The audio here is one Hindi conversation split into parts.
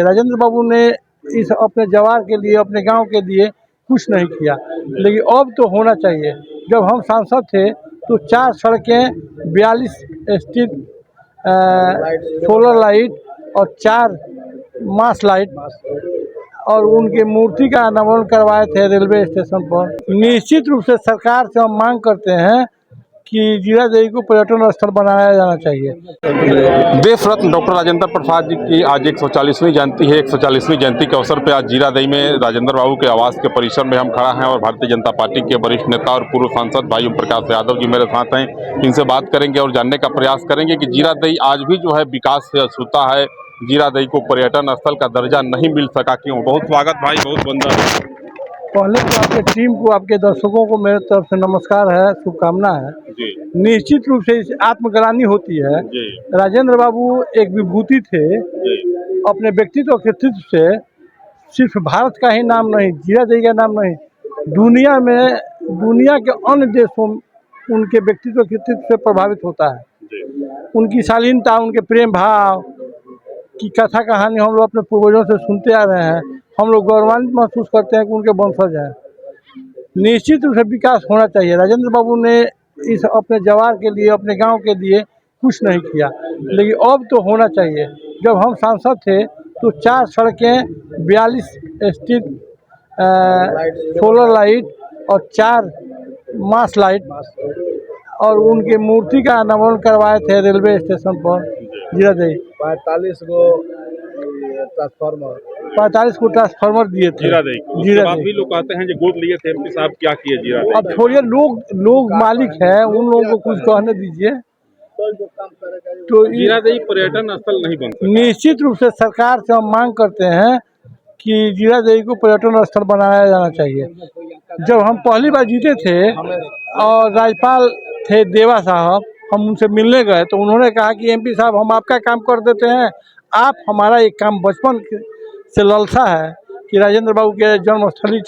राजेंद्र बाबू ने इस अपने जवार के लिए, अपने गांव के लिए कुछ नहीं किया, लेकिन अब तो होना चाहिए। जब हम सांसद थे तो 4 सड़कें, 42 स्ट्रीट सोलर लाइट और 4 मास लाइट और उनकी मूर्ति का अनावरण करवाए थे रेलवे स्टेशन पर। निश्चित रूप से सरकार से हम मांग करते हैं कि जीरादेई को पर्यटन स्थल बनाया जाना चाहिए। देश रत्न डॉक्टर राजेंद्र प्रसाद जी की आज 140वीं जयंती है। 140वीं जयंती के अवसर पर आज जीरादेई में राजेंद्र बाबू के आवास के परिसर में हम खड़ा हैं और भारतीय जनता पार्टी के वरिष्ठ नेता और पूर्व सांसद भाई ओम प्रकाश यादव जी मेरे साथ हैं। इनसे बात करेंगे और जानने का प्रयास करेंगे कि जीरादेई आज भी जो है विकास से अछूता है। जीरादेई को पर्यटन स्थल का दर्जा नहीं मिल सका, क्यों? बहुत स्वागत भाई, बहुत वंदन। पहले तो आपके टीम को, आपके दर्शकों को मेरे तरफ से नमस्कार है, शुभकामना है जी। निश्चित रूप से इस आत्मग्लानि होती है। जी। राजेंद्र बाबू एक विभूति थे। जी। अपने व्यक्तित्व कृतित्व से सिर्फ भारत का ही नाम नहीं, जीरादेई का नाम नहीं, दुनिया में, दुनिया के अन्य देशों उनके व्यक्तित्व कृतित्व से प्रभावित होता है। जी। उनकी शालीनता, उनके प्रेम भाव की कथा कहानी हम लोग अपने पूर्वजों से सुनते आ रहे हैं। हम लोग गौरवान्वित महसूस करते हैं कि उनके वंशज हैं। निश्चित रूप से विकास होना चाहिए। राजेंद्र बाबू ने इस अपने जवार के लिए, अपने गांव के लिए कुछ नहीं किया, लेकिन अब तो होना चाहिए। जब हम सांसद थे तो 4 सड़कें, 42 स्ट्रीट सोलर लाइट और 4 मास लाइट और उनकी मूर्ति का अनावरण करवाए थे रेलवे स्टेशन पर जीरादेई। 45 को ट्रांसफार्मर दिए थे जीरादेई। भी लोग कहते हैं जो गोद लिए थे एमपी साहब, क्या किए जीरादेई? अब छोड़िए, लोग मालिक हैं, उन लोगों को कुछ कहने दीजिए। तो जीरादेई पर्यटन स्थल नहीं बन सका। निश्चित रूप से सरकार से हम मांग करते हैं कि जीरादेई को पर्यटन स्थल बनाया जाना चाहिए। जब हम पहली बार जीते थे और राज्यपाल थे देवा साहब, हम उनसे मिलने गए तो उन्होंने कहा कि एमपी साहब, हम आपका काम कर देते हैं, आप हमारा एक काम बचपन से लालसा है कि राजेंद्र बाबू के जन्मस्थली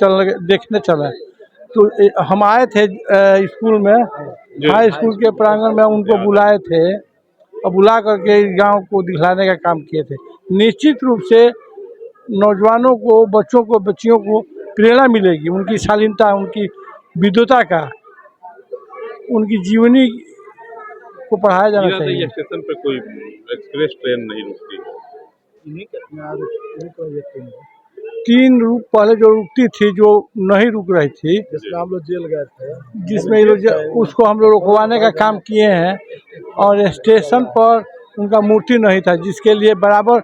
देखने चले। तो हम आए थे स्कूल में, हाई स्कूल के प्रांगण में उनको बुलाए थे और बुला करके इस गांव को दिखलाने का काम किए थे। निश्चित रूप से नौजवानों को, बच्चों को, बच्चियों को प्रेरणा मिलेगी उनकी शालीनता, उनकी विद्वता का, उनकी जीवनी को पढ़ाया जाना चाहिए। स्टेशन पे कोई एक्सप्रेस ट्रेन नहीं रुकती है। 3 रूट पहले जो रुकती थी, जो नहीं रुक रही थी, जिसमें हम लोग जेल गए थे, जिसमें उसको हम लोग रुकवाने का काम किए हैं। और स्टेशन पर उनका मूर्ति नहीं था, जिसके लिए बराबर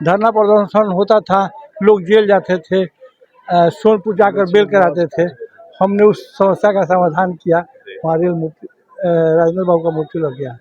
धरना प्रदर्शन होता था, लोग जेल जाते थे, सोनपुर जाकर बेल कराते थे। हमने उस समस्या का समाधान किया, हमारे राजेंद्र बाबू का मूर्ति लग गया।